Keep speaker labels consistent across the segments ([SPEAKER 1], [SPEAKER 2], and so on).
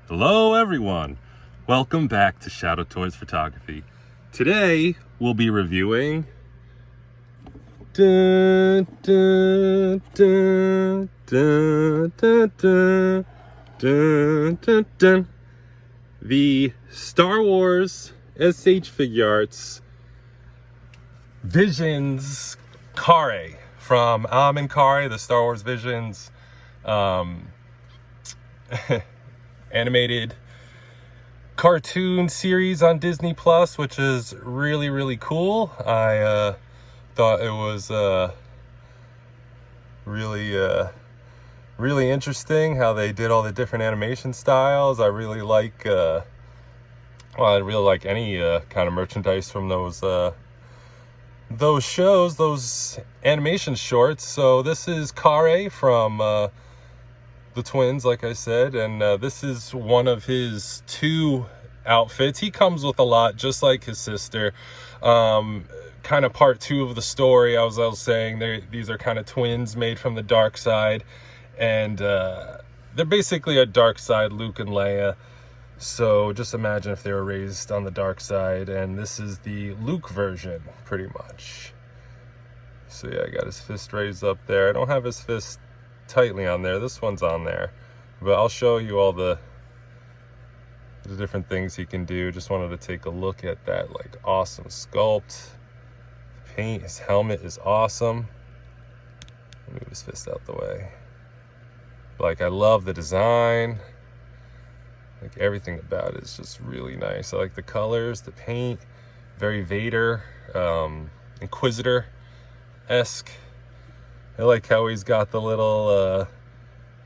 [SPEAKER 1] Hello everyone, welcome back to Shadowtoys Photography. Today we'll be reviewing the Star Wars SH Figuarts Visions Karre from Karre, the Star Wars Visions animated cartoon series on Disney Plus, which is really cool. I thought it was really interesting how they did all the different animation styles. I really like I really like any kind of merchandise from those shows, those animation shorts. So this is Karre from the twins, like I said, and this is one of his two outfits. He comes with a lot, just like his sister. Kind of part two of the story. I was saying these are kind of twins made from the dark side, and they're basically a dark side Luke and Leia. So just imagine if they were raised on the dark side, and this is the Luke version, pretty much. So yeah, I got his fist raised up there. I don't have his fist tightly on there. This one's on there, but I'll show you all the different things he can do. Just wanted to take a look at that like awesome sculpt. Paint, his helmet is awesome. Move his fist out the way. Like, I love the design. Like, everything about it is just really nice. I like the colors, the paint, very Vader, Inquisitor-esque. I like how he's got the little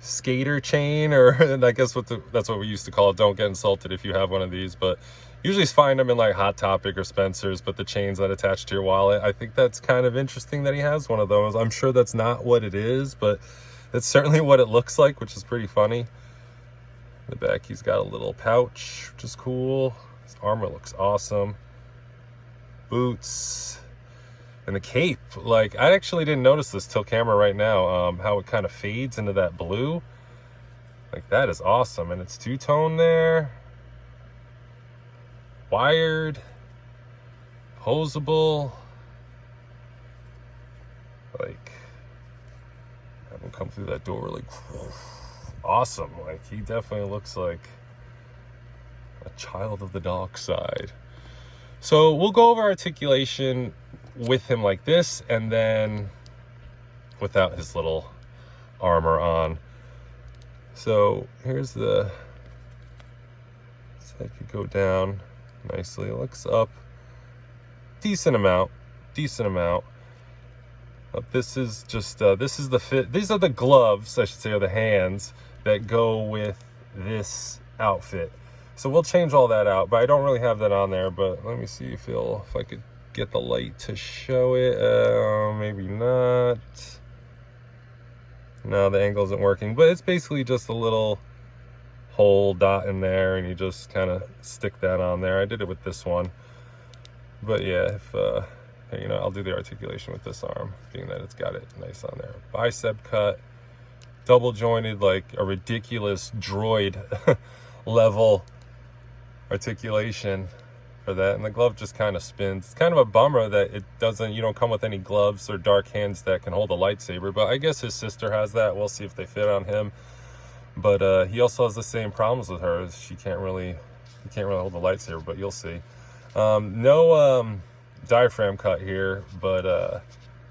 [SPEAKER 1] skater chain, or and I guess that's what we used to call it. Don't get insulted if you have one of these, but usually find them in like Hot Topic or Spencer's, but the chains that attach to your wallet. I think that's kind of interesting that he has one of those. I'm sure that's not what it is, but that's certainly what it looks like, which is pretty funny. In the back, he's got a little pouch, which is cool. His armor looks awesome. Boots. And the cape, like, I actually didn't notice this till camera right now, how it kind of fades into that blue. Like, that is awesome. And it's two-tone there. Wired. Posable. Like, have him come through that door, like, awesome. Like, he definitely looks like a child of the dark side. So we'll go over articulation with him like this, and then without his little armor on. So here's the, so I could go down nicely. It looks up decent amount. But this is just this is the fit. These are the gloves, I should say, or the hands that go with this outfit. So we'll change all that out, but I don't really have that on there. But let me see if I could get the light to show it. Maybe not. No, the angle isn't working, but it's basically just a little hole dot in there, and you just kind of stick that on there. I did it with this one, but yeah, if you know, I'll do the articulation with this arm, being that it's got it nice on there. Bicep cut, double jointed, like a ridiculous droid level articulation for that. And the glove just kind of spins. It's kind of a bummer that you don't come with any gloves or dark hands that can hold a lightsaber, but I guess his sister has that. We'll see if they fit on him. But he also has the same problems with her. He can't really hold the lightsaber, but you'll see. No diaphragm cut here, but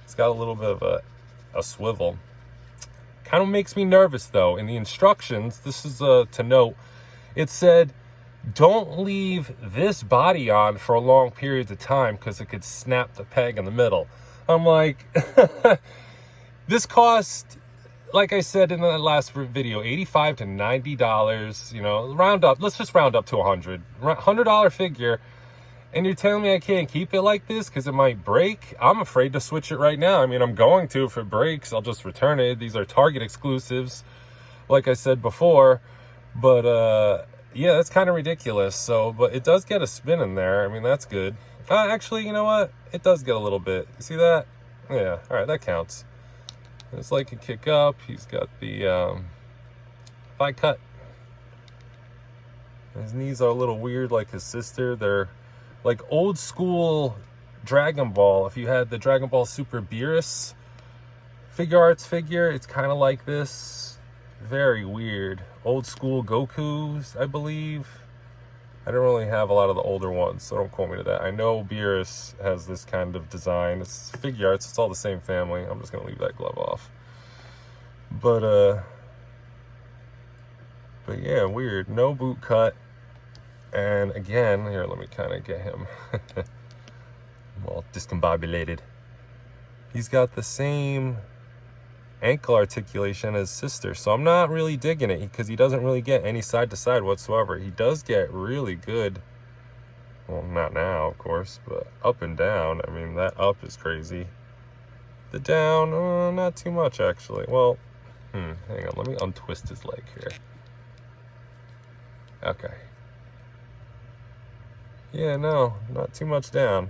[SPEAKER 1] it's got a little bit of a swivel. Kind of makes me nervous though. In the instructions, this is to note, it said, don't leave this body on for a long period of time because it could snap the peg in the middle. I'm like, this cost, like I said in the last video, $85 to $90, you know, round up. Let's just round up to $100 figure. And you're telling me I can't keep it like this because it might break? I'm afraid to switch it right now. I mean, I'm going to. If it breaks, I'll just return it. These are Target exclusives, like I said before. But, yeah, that's kind of ridiculous. So, but it does get a spin in there. I mean, that's good. Actually, you know what? It does get a little bit. You see that? Yeah. All right, that counts. It's like a kick up. He's got the thigh cut. His knees are a little weird like his sister. They're like old school Dragon Ball. If you had the Dragon Ball Super Beerus Figuarts figure, it's kind of like this. Very weird. Old school Goku's, I believe. I don't really have a lot of the older ones, so don't quote me to that. I know Beerus has this kind of design. It's Figuarts, it's all the same family. I'm just gonna leave that glove off. But yeah, weird. No boot cut. And again, here, let me kind of get him all discombobulated. He's got the same ankle articulation as sister, so I'm not really digging it because he doesn't really get any side to side whatsoever. He does get really good, well, not now, of course, but up and down. I mean, that up is crazy. The down, not too much, actually. Well, hang on, let me untwist his leg here. Okay. Yeah, no, not too much down.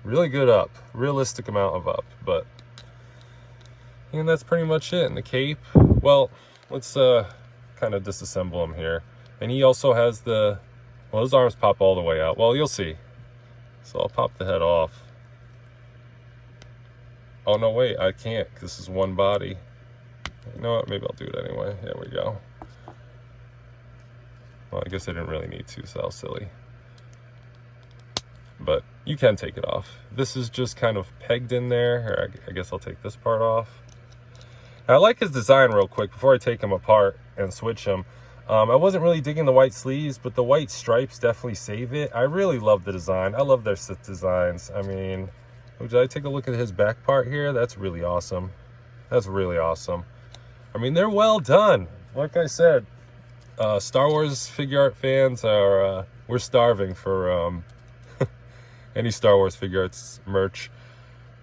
[SPEAKER 1] Really good up. Realistic amount of up, but... And that's pretty much it. And the cape, well, let's kind of disassemble him here. And he also has the... Well, his arms pop all the way out. Well, you'll see. So I'll pop the head off. Oh, no, wait, I can't, because this is one body. You know what? Maybe I'll do it anyway. There we go. Well, I guess I didn't really need to, so that was silly. But you can take it off. This is just kind of pegged in there. Here, I guess I'll take this part off. I like his design real quick before I take him apart and switch him. I wasn't really digging the white sleeves, but the white stripes definitely save it. I really love the design. I love their Sith designs. I mean, did I take a look at his back part here? That's really awesome. That's really awesome. I mean, they're well done. Like I said, Star Wars Figuart fans are, we're starving for any Star Wars Figuarts merch.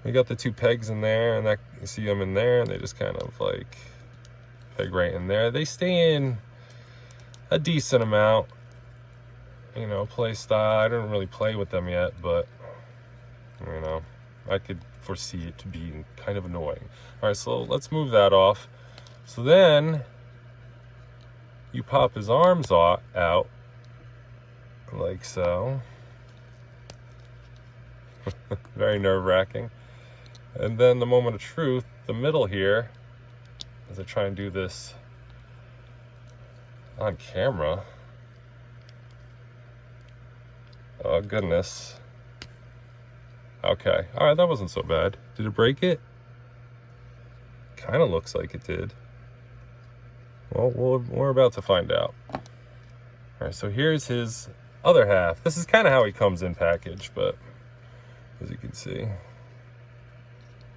[SPEAKER 1] They got the two pegs in there, and that you see them in there, and they just kind of like peg right in there. They stay in a decent amount, you know, play style. I don't really play with them yet, but you know, I could foresee it to be kind of annoying. All right, so let's move that off. So then you pop his arms out like so. Very nerve-wracking. And then the moment of truth, the middle here, as I try and do this on camera. Oh, goodness. Okay. All right, that wasn't so bad. Did it break it? Kind of looks like it did. Well, we're about to find out. All right, so here's his other half. This is kind of how he comes in package, but as you can see.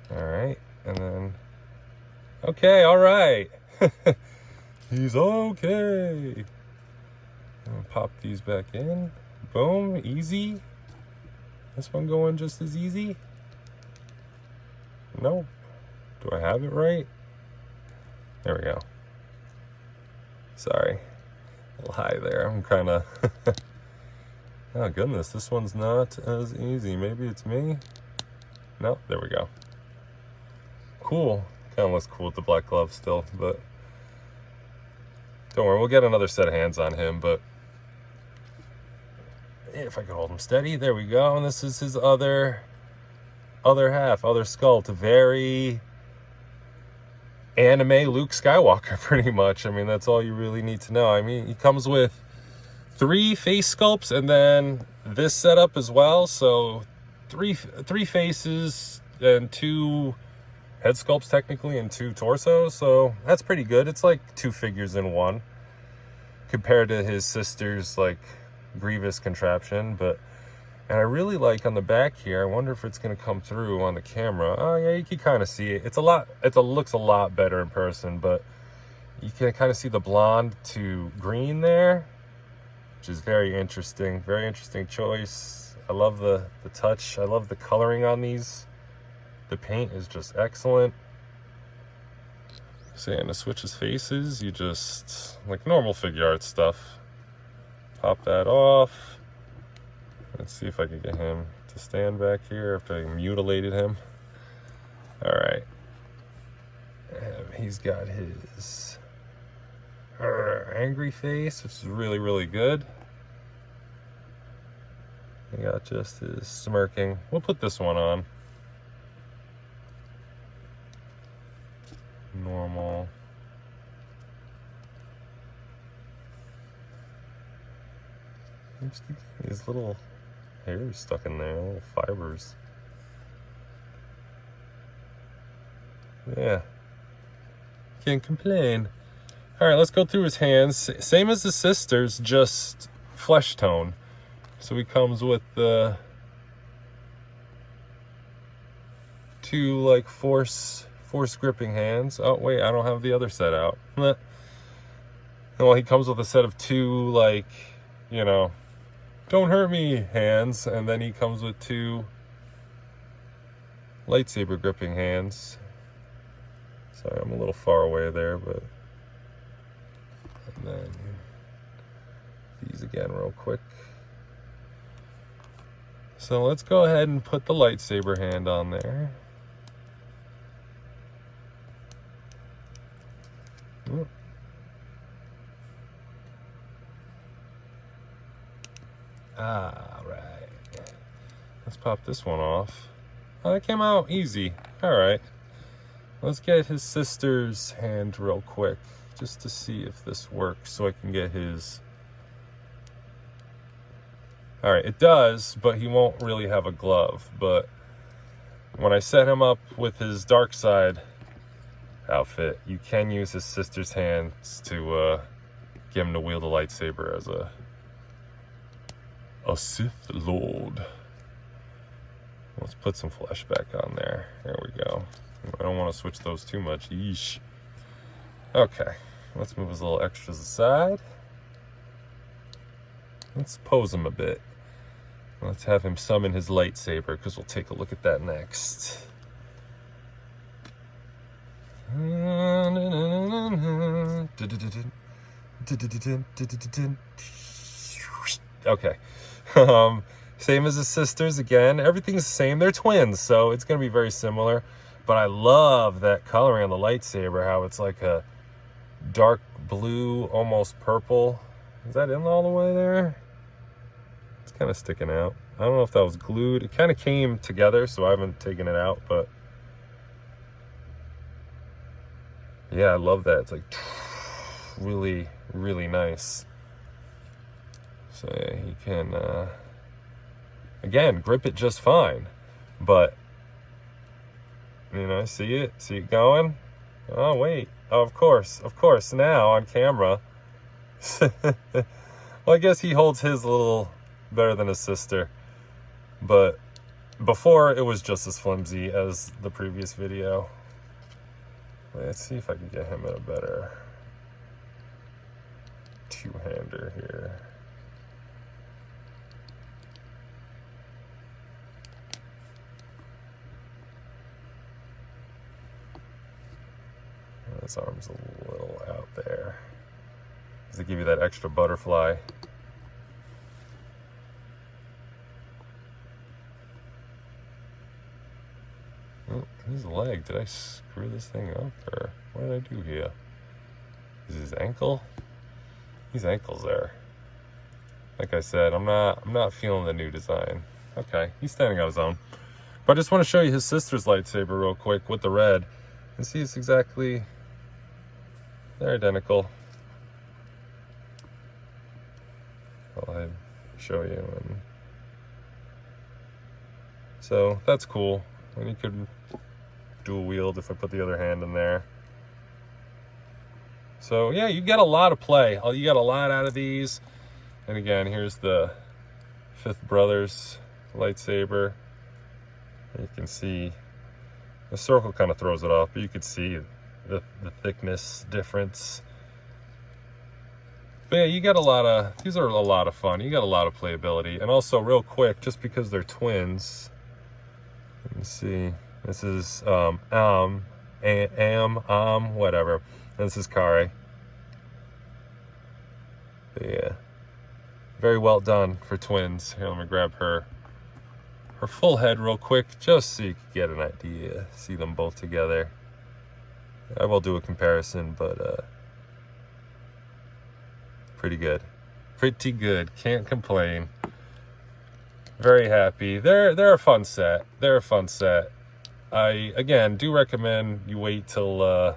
[SPEAKER 1] All right, and then, okay, all right. He's okay. I'll pop these back in. Boom, easy. This one going just as easy. Nope. Do I have it right? There we go. Sorry. A lie there. I'm kind of... Oh, goodness. This one's not as easy. Maybe it's me? No, there we go. Cool. Kind of looks cool with the black glove still, but... Don't worry, we'll get another set of hands on him, but... If I can hold him steady, there we go. And this is his other half, other sculpt. Very anime Luke Skywalker, pretty much. I mean, that's all you really need to know. I mean, he comes with 3 face sculpts and then this setup as well. So three faces and 2 head sculpts technically and 2 torsos. So that's pretty good. It's like 2 figures in one compared to his sister's like Grievous contraption. But and I really like on the back here, I wonder if it's going to come through on the camera. Oh yeah, you can kind of see it. Looks a lot better in person, but you can kind of see the blonde to green there, which is very interesting. Very interesting choice. I love the touch. I love the coloring on these. The paint is just excellent. So yeah, and to switch his faces, you just, like normal Figuart stuff, pop that off. Let's see if I can get him to stand back here after I mutilated him. All right. And he's got his angry face, which is really, really good. We got just his smirking. We'll put this one on. Normal. These little hairs stuck in there, little fibers. Yeah. Can't complain. Alright, let's go through his hands. Same as the sisters, just flesh tone. So he comes with the two like force gripping hands. Oh wait, I don't have the other set out. Well, he comes with a set of two, like, you know, don't hurt me hands, and then he comes with two lightsaber gripping hands. Sorry, I'm a little far away there, but and then these again real quick. So let's go ahead and put the lightsaber hand on there. All right. Let's pop this one off. Oh, that came out easy. All right. Let's get his sister's hand real quick, just to see if this works, so I can get his... All right, it does, but he won't really have a glove. But when I set him up with his dark side outfit, you can use his sister's hands to get him to wield a lightsaber as a Sith Lord. Let's put some flesh back on there. There we go. I don't want to switch those too much. Yeesh. Okay, let's move his little extras aside. Let's pose him a bit. Let's have him summon his lightsaber, because we'll take a look at that next. Okay. Same as his sisters again. Everything's the same. They're twins, so it's going to be very similar. But I love that coloring on the lightsaber, how it's like a dark blue, almost purple. Is that in all the way there? It's kind of sticking out. I don't know if that was glued. It kind of came together, so I haven't taken it out, but yeah, I love that. It's like really, really nice. So yeah, he can, again, grip it just fine. But, you know, see it going? Oh, wait. Oh, of course, now on camera. Well, I guess he holds his a little better than his sister. But before, it was just as flimsy as the previous video. Let's see if I can get him in a better two-hander here. His arm's a little out there. Does it give you that extra butterfly? Oh, his leg. Did I screw this thing up, or what did I do here? Is his ankle? His ankle's there. Like I said, I'm not feeling the new design. Okay, he's standing on his own. But I just want to show you his sister's lightsaber real quick with the red, and see it's exactly. They're identical. I'll show you. And so that's cool. And you could dual wield if I put the other hand in there. So yeah, you get a lot of play. You got a lot out of these. And again, here's the Fifth Brothers lightsaber. You can see the circle kind of throws it off, but you can see the thickness difference. But yeah, you got a lot of, these are a lot of fun. You got a lot of playability. And also real quick, just because they're twins, let me see, this is whatever. And this is Karre. But yeah, very well done for twins. Here, let me grab her full head real quick, just so you can get an idea, see them both together. I will do a comparison, but Pretty good. Pretty good. Can't complain. Very happy. They're a fun set. They're a fun set. I, again, do recommend you wait till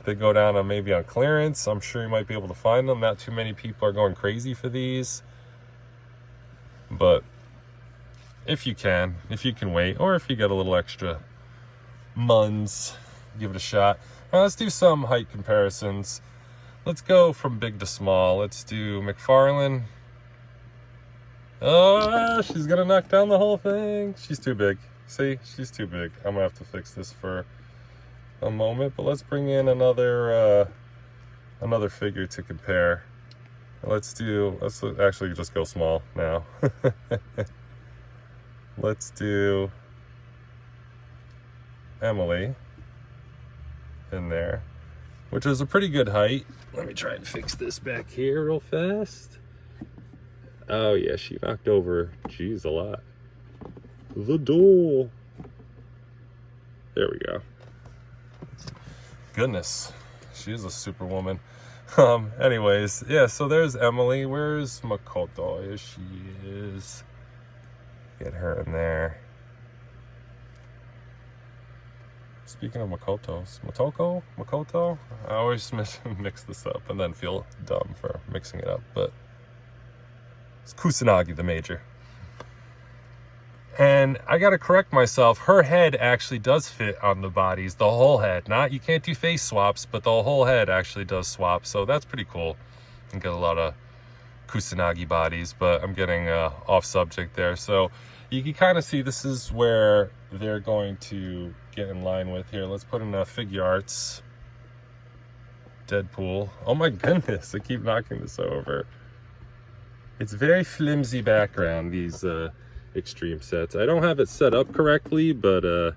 [SPEAKER 1] they go down on maybe on clearance. I'm sure you might be able to find them. Not too many people are going crazy for these. But if you can wait, or if you get a little extra muns, give it a shot. Now let's do some height comparisons. Let's go from big to small. Let's do McFarlane. Oh, she's gonna knock down the whole thing. She's too big. See, she's too big. I'm gonna have to fix this for a moment, but let's bring in another figure to compare. Let's actually just go small now. Let's do Emily in there, which is a pretty good height. Let me try and fix this back here real fast. Oh yeah, she knocked over, geez, a lot. The door. There we go. Goodness, she is a superwoman. Anyways, yeah, so there's Emily. Where's Makoto? Here she is. Get her in there. Speaking of Makotos, Makoto? I always mix this up and then feel dumb for mixing it up, but it's Kusanagi the Major. And I gotta correct myself, her head actually does fit on the bodies, the whole head. You can't do face swaps, but the whole head actually does swap, so that's pretty cool. You get a lot of Kusanagi bodies, but I'm getting off subject there. So you can kind of see this is where they're going to get in line with here. Let's put in Figuarts. Deadpool. Oh my goodness, I keep knocking this over. It's very flimsy background, these extreme sets. I don't have it set up correctly, but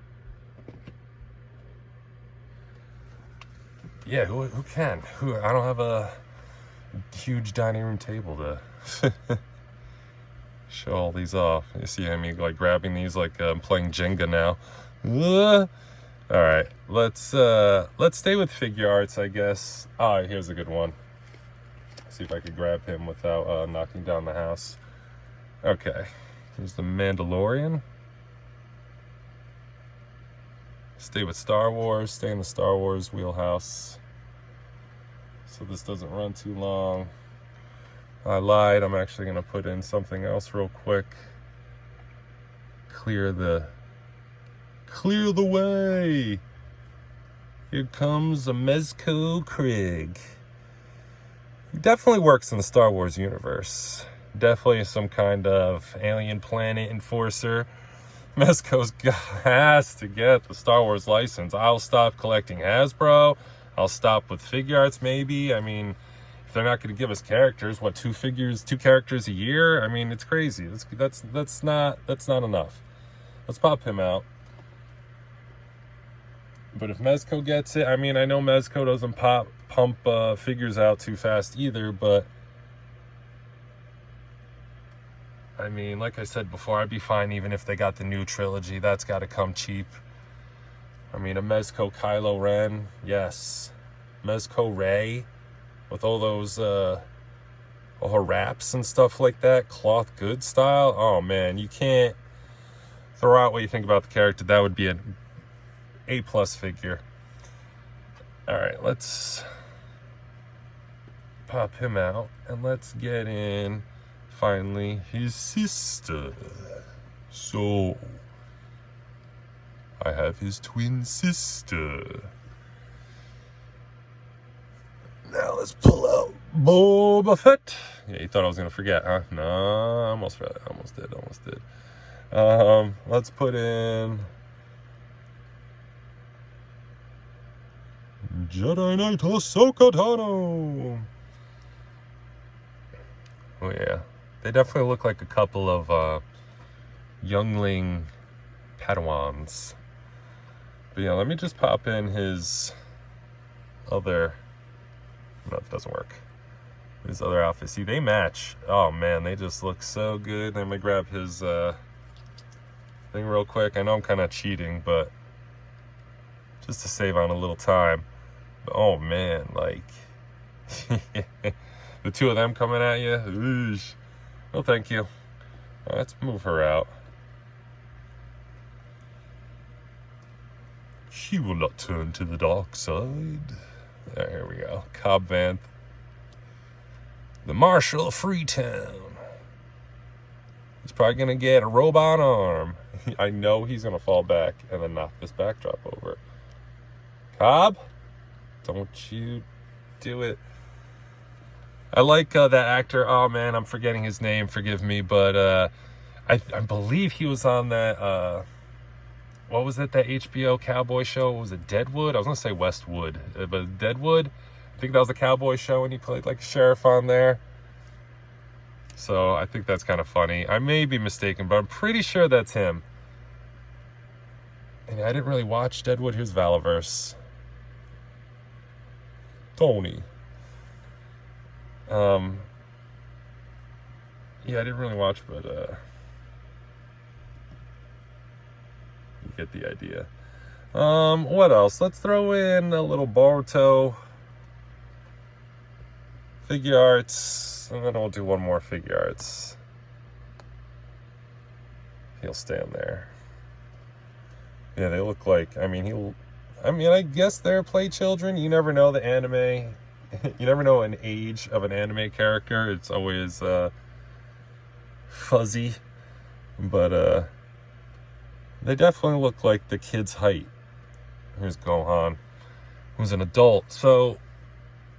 [SPEAKER 1] yeah, who can? I don't have a huge dining room table to show all these off. You see me like grabbing these like I'm playing Jenga now. All right, let's stay with Figuarts, I guess. Here's a good one. See if I could grab him without knocking down the house. Okay, here's the Mandalorian. Stay with Star Wars, stay in the Star Wars wheelhouse. So this doesn't run too long. I lied, I'm actually gonna put in something else real quick. Clear the way. Here comes a Mezco Krieg. He definitely works in the Star Wars universe. Definitely some kind of alien planet enforcer. Mezco's has to get the Star Wars license. I'll stop collecting Hasbro. I'll stop with Figuarts maybe. I mean, if they're not going to give us characters, what, two characters a year? I mean, it's crazy. That's not enough. Let's pop him out. But if Mezco gets it, I mean, I know Mezco doesn't pump figures out too fast either, but I mean, like I said before, I'd be fine even if they got the new trilogy. That's got to come cheap. I mean, a Mezco Kylo Ren, yes. Mezco Rey, with all those all her wraps and stuff like that, cloth good style. Oh man, you can't throw out what you think about the character. That would be an A+ figure. All right, let's pop him out and let's get in finally his sister. So I have his twin sister. Now let's pull out Boba Fett. Yeah, you thought I was gonna forget, huh? No, I almost did. Let's put in Jedi Knight Ahsoka Tano. Oh yeah, they definitely look like a couple of youngling Padawans. But yeah, let me just pop in his other. No, it doesn't work. His other outfit. See, they match. Oh man, they just look so good. Let me grab his thing real quick. I know I'm kind of cheating, but just to save on a little time. But, oh man, like The two of them coming at you. Oosh. No, thank you. Let's move her out. She will not turn to the dark side. There we go. Cobb Vanth. The Marshal of Freetown. He's probably going to get a robot arm. I know he's going to fall back and then knock this backdrop over. Cobb? Don't you do it. I like that actor. Oh, man, I'm forgetting his name. Forgive me. But I believe he was on that... what was it, that HBO cowboy show? Was it Deadwood? I was going to say Westwood. But Deadwood? I think that was a cowboy show, and he played like a sheriff on there. So I think that's kind of funny. I may be mistaken, but I'm pretty sure that's him. And I didn't really watch Deadwood. Here's Valaverse. Tony. Yeah, I didn't really watch, but you get the idea. What else? Let's throw in a little Boruto Figuarts, and then we'll do one more Figuarts. He'll stand there. Yeah, they look like, I mean, I guess they're play children. You never know the anime. You never know an age of an anime character. It's always fuzzy. But they definitely look like the kid's height. Here's Gohan, who's an adult. So,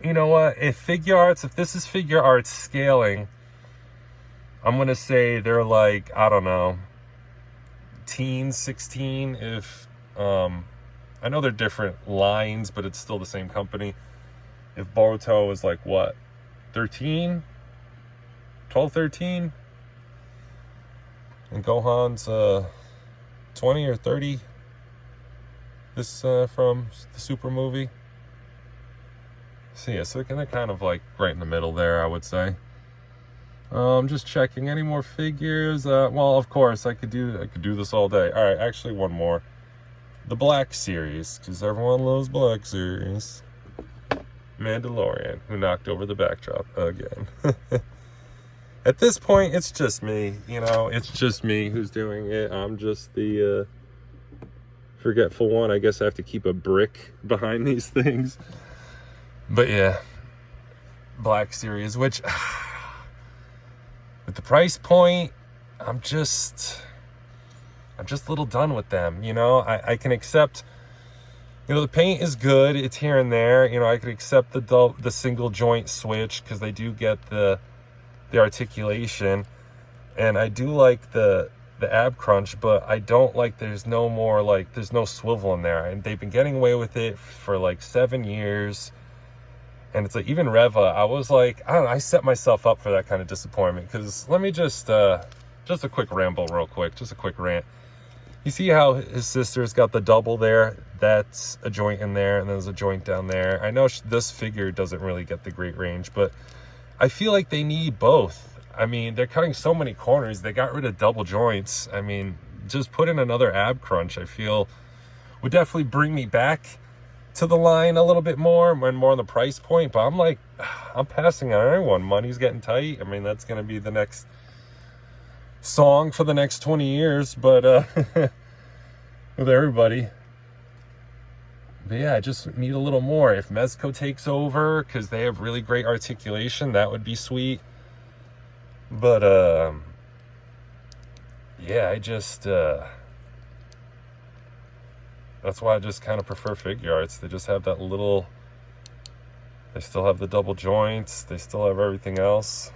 [SPEAKER 1] you know what? If this is Figuarts scaling, I'm going to say they're like, I don't know, teen, 16. If, I know they're different lines, but it's still the same company. If Boruto is like, what, 13? 12, 13? And Gohan's 20 or 30? This from the Super movie. So yeah, so they're kind of like right in the middle there, I would say. Just checking any more figures. Well, of course, I could do this all day. All right, actually one more. The Black Series, because everyone loves Black Series. Mandalorian, who knocked over the backdrop again. At this point, it's just me. You know, it's just me who's doing it. I'm just the forgetful one. I guess I have to keep a brick behind these things. But yeah, Black Series, which with the price point, I'm just a little done with them. You know, I can accept. You know, the paint is good. It's here and there. You know, I could accept the single joint switch because they do get the articulation, and I do like the ab crunch, but I don't like there's no swivel in there, and they've been getting away with it for like 7 years. And it's like, even Reva, I was like, I don't know, I set myself up for that kind of disappointment. Because let me just a quick ramble real quick, just a quick rant. You see how his sister's got the double there? That's a joint in there, and then there's a joint down there. I know this figure doesn't really get the great range, but I feel like they need both. I mean, they're cutting so many corners. They got rid of double joints. I mean, just put in another ab crunch, I feel, would definitely bring me back to the line a little bit more and more on the price point. But I'm like, I'm passing on everyone. Money's getting tight. I mean, that's going to be the next song for the next 20 years, but with everybody. But yeah, I just need a little more. If Mezco takes over, because they have really great articulation, that would be sweet. But yeah, I just that's why I just kind of prefer Figuarts. They just have that little, they still have the double joints, they still have everything else.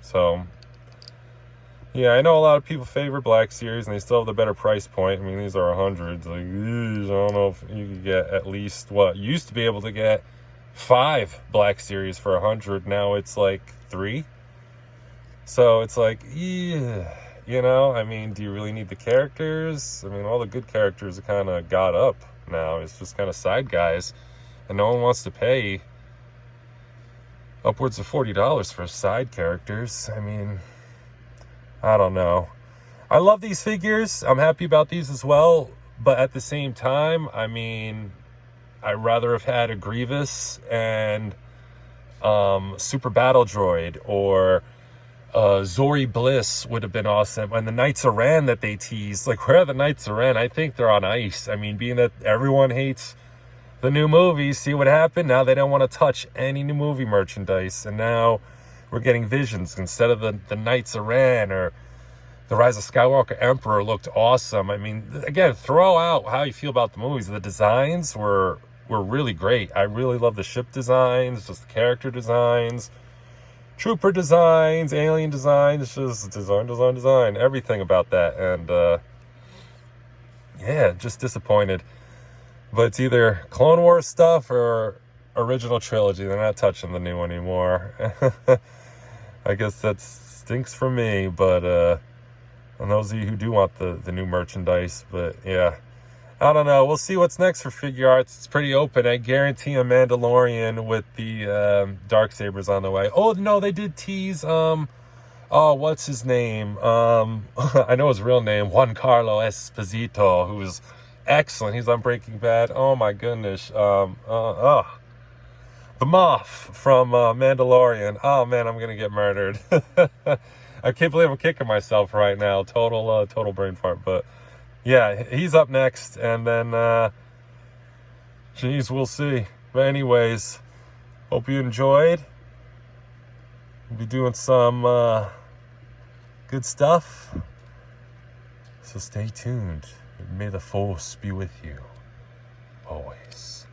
[SPEAKER 1] So yeah, I know a lot of people favor Black Series, and they still have the better price point. I mean, these are $100s. Like, I don't know if you could get at least what you used to be able to get 5 Black Series for $100. Now it's like 3. So it's like, yeah, you know, I mean, do you really need the characters? I mean, all the good characters are kind of got up now. It's just kind of side guys, and no one wants to pay upwards of $40 for side characters. I mean, I don't know. I love these figures. I'm happy about these as well. But at the same time, I mean, I'd rather have had a Grievous and Super Battle Droid, or Zori Bliss would have been awesome. And the Knights of Ren that they teased, like, where are the Knights of Ren? I think they're on ice. I mean, being that everyone hates the new movies, see what happened? Now they don't want to touch any new movie merchandise, and now we're getting Visions instead of the Knights of Ren, or the Rise of Skywalker Emperor looked awesome. I mean, again, throw out how you feel about the movies. The designs were really great. I really love the ship designs, just the character designs, trooper designs, alien designs, just design, everything about that. And yeah, just disappointed. But it's either Clone Wars stuff or original trilogy. They're not touching the new one anymore. I guess that stinks for me, but and those of you who do want the new merchandise. But yeah, I don't know. We'll see what's next for Figuarts. It's pretty open. I guarantee a Mandalorian with the Darksabers on the way. Oh no, they did tease oh, what's his name? I know his real name, Giancarlo Esposito, who's excellent. He's on Breaking Bad. Oh my goodness. The Moff from Mandalorian. Oh man, I'm gonna get murdered. I can't believe I'm kicking myself right now. Total brain fart. But yeah, he's up next, and then geez, we'll see. But anyways, hope you enjoyed. We'll be doing some good stuff, so stay tuned. May the Force be with you always.